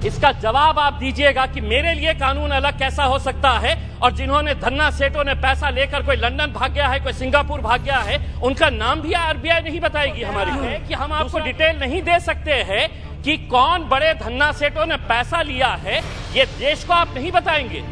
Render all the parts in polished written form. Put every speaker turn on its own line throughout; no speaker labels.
इसका जवाब आप दीजिएगा कि मेरे लिए कानून अलग कैसा हो सकता है, और जिन्होंने धन्ना सेठों ने पैसा लेकर कोई लंदन भाग गया है, कोई सिंगापुर भाग गया है, उनका नाम भी आरबीआई नहीं बताएगी हमारी है कि हम आपको डिटेल नहीं दे सकते हैं कि कौन बड़े धन्ना सेठों ने पैसा लिया है, ये देश को आप नहीं बताएंगे।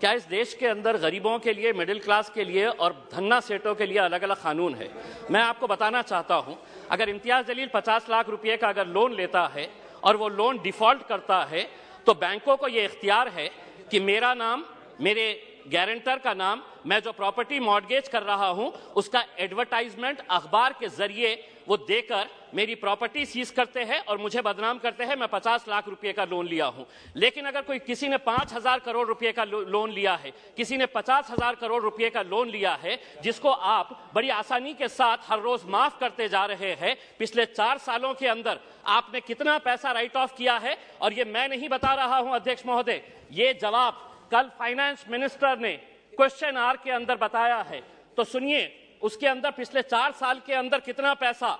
क्या इस देश के अंदर गरीबों के लिए, मिडिल क्लास के लिए और धन्ना सेठों के लिए अलग अलग कानून है? मैं आपको बताना चाहता हूं, अगर इम्तियाज जलील 50 लाख रुपए का अगर लोन लेता है और वो लोन डिफॉल्ट करता है, तो बैंकों को ये इख्तियार है कि मेरा नाम, मेरे गारंटर का नाम, मैं जो प्रॉपर्टी मॉर्गेज कर रहा हूं उसका एडवर्टाइजमेंट अखबार के जरिए वो देकर मेरी प्रॉपर्टी सीज करते हैं और मुझे बदनाम करते हैं मैं 50 लाख रुपए का लोन लिया हूं। लेकिन अगर कोई किसी ने 5,000 करोड़ रुपए का लोन लिया है, किसी ने 50,000 करोड़ रुपए का लोन लिया है, जिसको आप बड़ी आसानी के साथ हर रोज माफ करते जा रहे हैं, पिछले 4 सालों के अंदर आपने कितना पैसा राइट ऑफ किया है? और ये मैं नहीं बता रहा हूं अध्यक्ष महोदय, ये जवाब कल फाइनेंस मिनिस्टर ने क्वेश्चन आवर के अंदर बताया है। तो सुनिए, उसके अंदर पिछले 4 साल के अंदर कितना पैसा,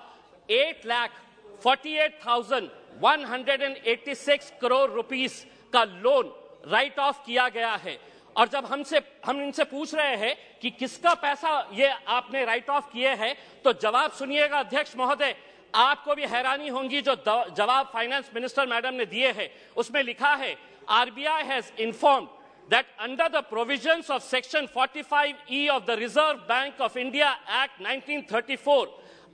8,48,186 करोड़ रुपीस का लोन राइट ऑफ किया गया है। और जब हम इनसे पूछ रहे हैं कि किसका पैसा ये आपने राइट ऑफ किए हैं, तो जवाब सुनिएगा अध्यक्ष महोदय, आपको भी हैरानी होगी जो जवाब फाइनेंस मिनिस्टर मैडम ने दिए हैं। उसमें लिखा है, RBI has informed that under the provisions of section 45E of the Reserve Bank of India Act 1934,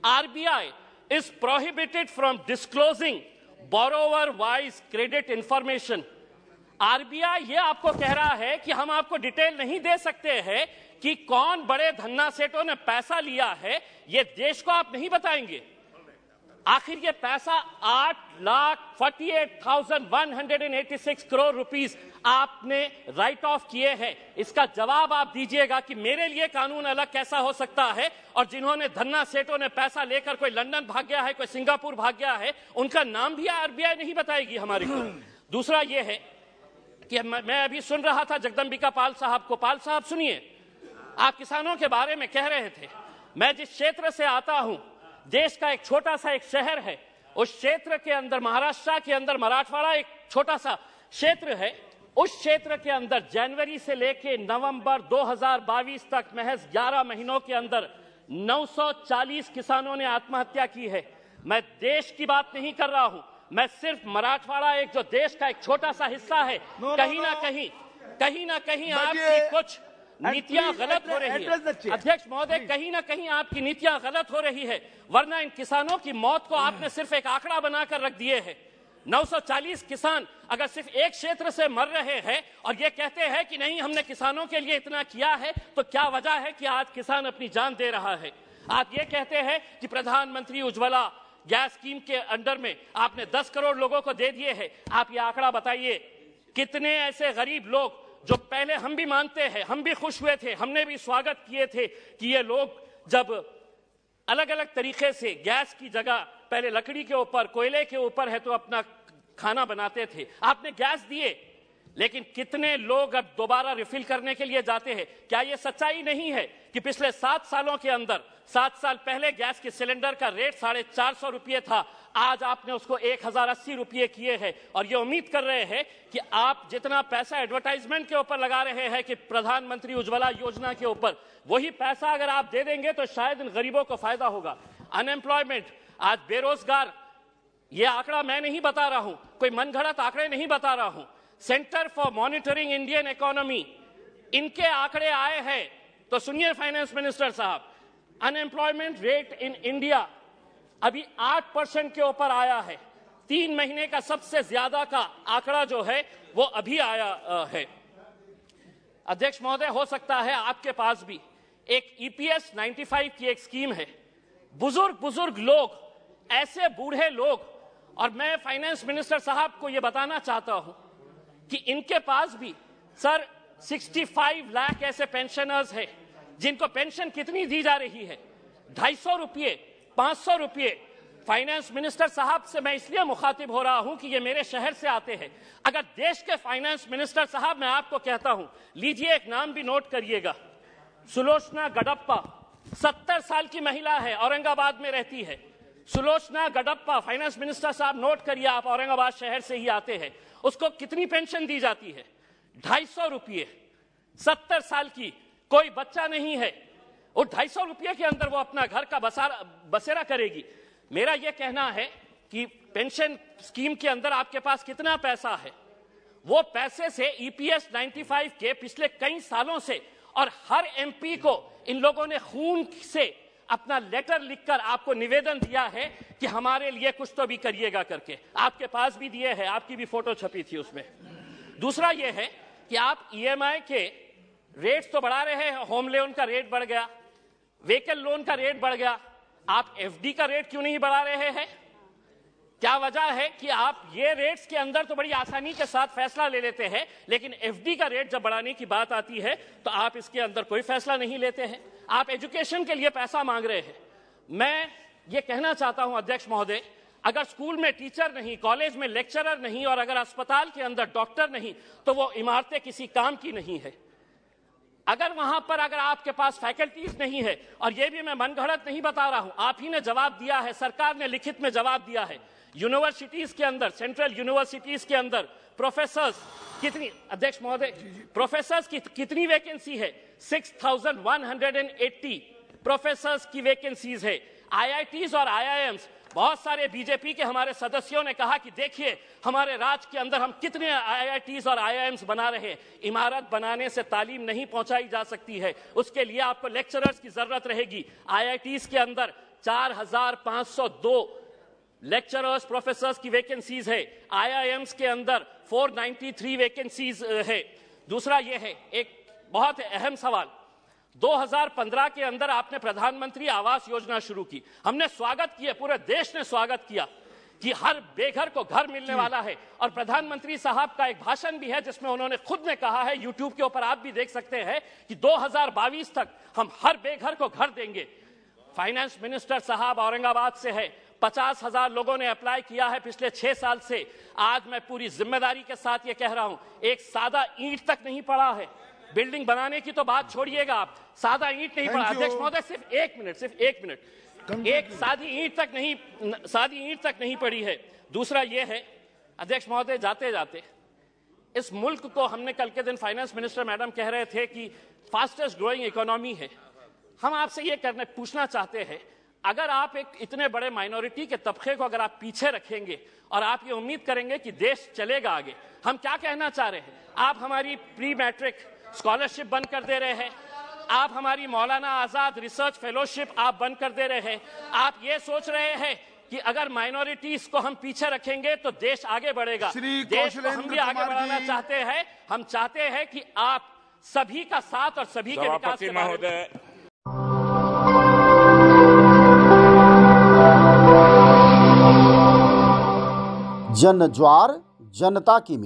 RBI is prohibited from disclosing borrower-wise credit information. RBI ये आपको कह रहा है कि हम आपको डिटेल नहीं दे सकते हैं कि कौन बड़े धन्ना सेठों ने पैसा लिया है, ये देश को आप नहीं बताएंगे। आखिर ये पैसा 8,48,186 करोड़ रुपीस आपने राइट ऑफ किए हैं, इसका जवाब आप दीजिएगा कि मेरे लिए कानून अलग कैसा हो सकता है, और जिन्होंने धन्ना सेठों ने पैसा लेकर कोई लंदन भाग गया है, कोई सिंगापुर भाग गया है, उनका नाम भी आरबीआई नहीं बताएगी हमारे को। दूसरा ये है कि मैं अभी सुन रहा था जगदम्बिका पाल साहब को। पाल साहब सुनिए, आप किसानों के बारे में कह रहे थे, मैं जिस क्षेत्र से आता हूं, देश का एक छोटा सा एक शहर है, उस क्षेत्र के अंदर, महाराष्ट्र के अंदर मराठवाड़ा एक छोटा सा क्षेत्र है, उस क्षेत्र के अंदर जनवरी से लेकर नवंबर 2022 तक महज 11 महीनों के अंदर 940 किसानों ने आत्महत्या की है। मैं देश की बात नहीं कर रहा हूं, मैं सिर्फ मराठवाड़ा एक जो देश का एक छोटा सा हिस्सा है, कहीं ना कहीं आपकी कुछ नीतियां गलत हो रही है अध्यक्ष महोदय, कहीं ना कहीं आपकी नीतियां गलत हो रही है, वरना इन किसानों की मौत को आपने सिर्फ एक आंकड़ा बनाकर रख दिए हैं। 940 किसान अगर सिर्फ एक क्षेत्र से मर रहे हैं और ये कहते हैं कि नहीं हमने किसानों के लिए इतना किया है, तो क्या वजह है कि आज किसान अपनी जान दे रहा है? आप ये कहते हैं कि प्रधानमंत्री उज्ज्वला गैस स्कीम के अंडर में आपने 10 करोड़ लोगों को दे दिए हैं। आप ये आंकड़ा बताइए, कितने ऐसे गरीब लोग जो पहले हम भी मानते हैं, हम भी खुश हुए थे, हमने भी स्वागत किए थे कि ये लोग जब अलग अलग तरीके से गैस की जगह पहले लकड़ी के ऊपर, कोयले के ऊपर है तो अपना खाना बनाते थे, आपने गैस दिए, लेकिन कितने लोग अब दोबारा रिफिल करने के लिए जाते हैं? क्या यह सच्चाई नहीं है कि पिछले 7 सालों के अंदर, 7 साल पहले गैस के सिलेंडर का रेट 450 रुपये था, आज आपने उसको 1080 रुपये किए हैं, और ये उम्मीद कर रहे हैं कि आप जितना पैसा एडवर्टाइजमेंट के ऊपर लगा रहे हैं कि प्रधानमंत्री उज्ज्वला योजना के ऊपर, वही पैसा अगर आप दे देंगे तो शायद इन गरीबों को फायदा होगा। अनएम्प्लॉयमेंट, आज बेरोजगार, ये आंकड़ा मैं नहीं बता रहा हूं, कोई मनगढ़ंत आंकड़े नहीं बता रहा हूं, centre for monitoring Indian economy, इनके आंकड़े आए हैं। तो सुनिए फाइनेंस मिनिस्टर साहब, अनएम्प्लॉयमेंट रेट इन इंडिया अभी 8% के ऊपर आया है। 3 महीने का सबसे ज्यादा का आंकड़ा जो है वो अभी आया है। अध्यक्ष महोदय, हो सकता है आपके पास भी एक EPS 95 की एक स्कीम है। बुजुर्ग लोग, ऐसे बूढ़े लोग, और मैं फाइनेंस मिनिस्टर साहब को यह बताना चाहता हूं कि इनके पास भी सर 65 लाख ऐसे पेंशनर्स हैं जिनको पेंशन कितनी दी जा रही है, 250 रुपये, 500 रुपये। फाइनेंस मिनिस्टर साहब से मैं इसलिए मुखातिब हो रहा हूं कि ये मेरे शहर से आते हैं। अगर देश के फाइनेंस मिनिस्टर साहब, मैं आपको कहता हूं, लीजिए एक नाम भी नोट करिएगा, सुलोचना गडप्पा, 70 साल की महिला है, औरंगाबाद में रहती है। सुलोचना गडप्पा, फाइनेंस मिनिस्टर साहब नोट करिए, आप औरंगाबाद शहर से ही आते हैं, उसको कितनी पेंशन दी जाती है? 250 रुपये। 70 साल की कोई बच्चा नहीं है, और 250 रुपये के अंदर वो अपना घर का बसेरा करेगी। मेरा यह कहना है कि पेंशन स्कीम के अंदर आपके पास कितना पैसा है, वो पैसे से ईपीएस 95 के पिछले कई सालों से, और हर एमपी को इन लोगों ने खून से अपना लेटर लिखकर आपको निवेदन दिया है कि हमारे लिए कुछ तो भी करिएगा करके, आपके पास भी दिए हैं, आपकी भी फोटो छपी थी उसमें। दूसरा यह है कि आप ईएमआई के रेट्स तो बढ़ा रहे हैं, होम लोन का रेट बढ़ गया, व्हीकल लोन का रेट बढ़ गया, आप एफडी का रेट क्यों नहीं बढ़ा रहे हैं? क्या वजह है कि आप ये रेट्स के अंदर तो बड़ी आसानी के साथ फैसला ले लेते हैं, लेकिन एफडी का रेट जब बढ़ाने की बात आती है तो आप इसके अंदर कोई फैसला नहीं लेते हैं। आप एजुकेशन के लिए पैसा मांग रहे हैं। मैं ये कहना चाहता हूं अध्यक्ष महोदय, अगर स्कूल में टीचर नहीं, कॉलेज में लेक्चरर नहीं, और अगर अस्पताल के अंदर डॉक्टर नहीं, तो वो इमारतें किसी काम की नहीं है। अगर वहां पर अगर आपके पास फैकल्टीज नहीं है, और ये भी मैं मनगढ़ंत नहीं बता रहा हूं, आप ही ने जवाब दिया है, सरकार ने लिखित में जवाब दिया है, यूनिवर्सिटीज के अंदर, सेंट्रल यूनिवर्सिटीज के अंदर प्रोफेसर्स कितनी, अध्यक्ष महोदय, प्रोफेसर्स की कितनी वैकेंसी है? 6180 प्रोफेसर्स की वैकेंसीज है। आईआईटीज और आईआईएम्स, बहुत सारे बीजेपी के हमारे सदस्यों ने कहा कि देखिए हमारे राज्य के अंदर हम कितने आईआईटीज और आईआईएम्स बना रहे हैं। इमारत बनाने से तालीम नहीं पहुंचाई जा सकती है, उसके लिए आपको लेक्चरर्स की जरूरत रहेगी। आईआईटीज के अंदर 4502 लेक्चरर्स प्रोफेसर्स की वैकेंसीज है, आईआईएम्स के अंदर 493 वैकेंसीज है। दूसरा यह है, एक बहुत अहम सवाल, 2015 के अंदर आपने प्रधानमंत्री आवास योजना शुरू की, हमने स्वागत किया, पूरे देश ने स्वागत किया कि हर बेघर को घर मिलने वाला है, और प्रधानमंत्री साहब का एक भाषण भी है जिसमें उन्होंने खुद ने कहा है, यूट्यूब के ऊपर आप भी देख सकते हैं, कि 2022 तक हम हर बेघर को घर देंगे। फाइनेंस मिनिस्टर साहब औरंगाबाद से है, 50,000 लोगों ने अप्लाई किया है पिछले 6 साल से। आज मैं पूरी जिम्मेदारी के साथ ये कह रहा हूं, एक सादा ईंट तक नहीं पड़ा है। बिल्डिंग बनाने की तो बात छोड़िएगा आप, सादा ईंट नहीं पड़ा। अध्यक्ष महोदय सिर्फ एक मिनट, एक सादी ईंट तक नहीं पड़ी है। दूसरा ये है अध्यक्ष महोदय, जाते जाते इस मुल्क को, हमने कल के दिन फाइनेंस मिनिस्टर मैडम कह रहे थे कि फास्टेस्ट ग्रोइंग इकोनॉमी है, हम आपसे ये पूछना चाहते हैं, अगर आप एक इतने बड़े माइनॉरिटी के तबके को अगर आप पीछे रखेंगे और आप ये उम्मीद करेंगे कि देश चलेगा आगे, हम क्या कहना चाह रहे हैं? आप हमारी प्री मैट्रिक स्कॉलरशिप बंद कर दे रहे हैं, आप हमारी मौलाना आजाद रिसर्च फेलोशिप आप बंद कर दे रहे हैं, आप ये सोच रहे हैं कि अगर माइनॉरिटीज को हम पीछे रखेंगे तो देश आगे बढ़ेगा। देश को हम भी आगे बढ़ाना चाहते हैं, हम चाहते हैं कि आप सभी का साथ और सभी के विकास के बारे में
जन ज्वार जनता की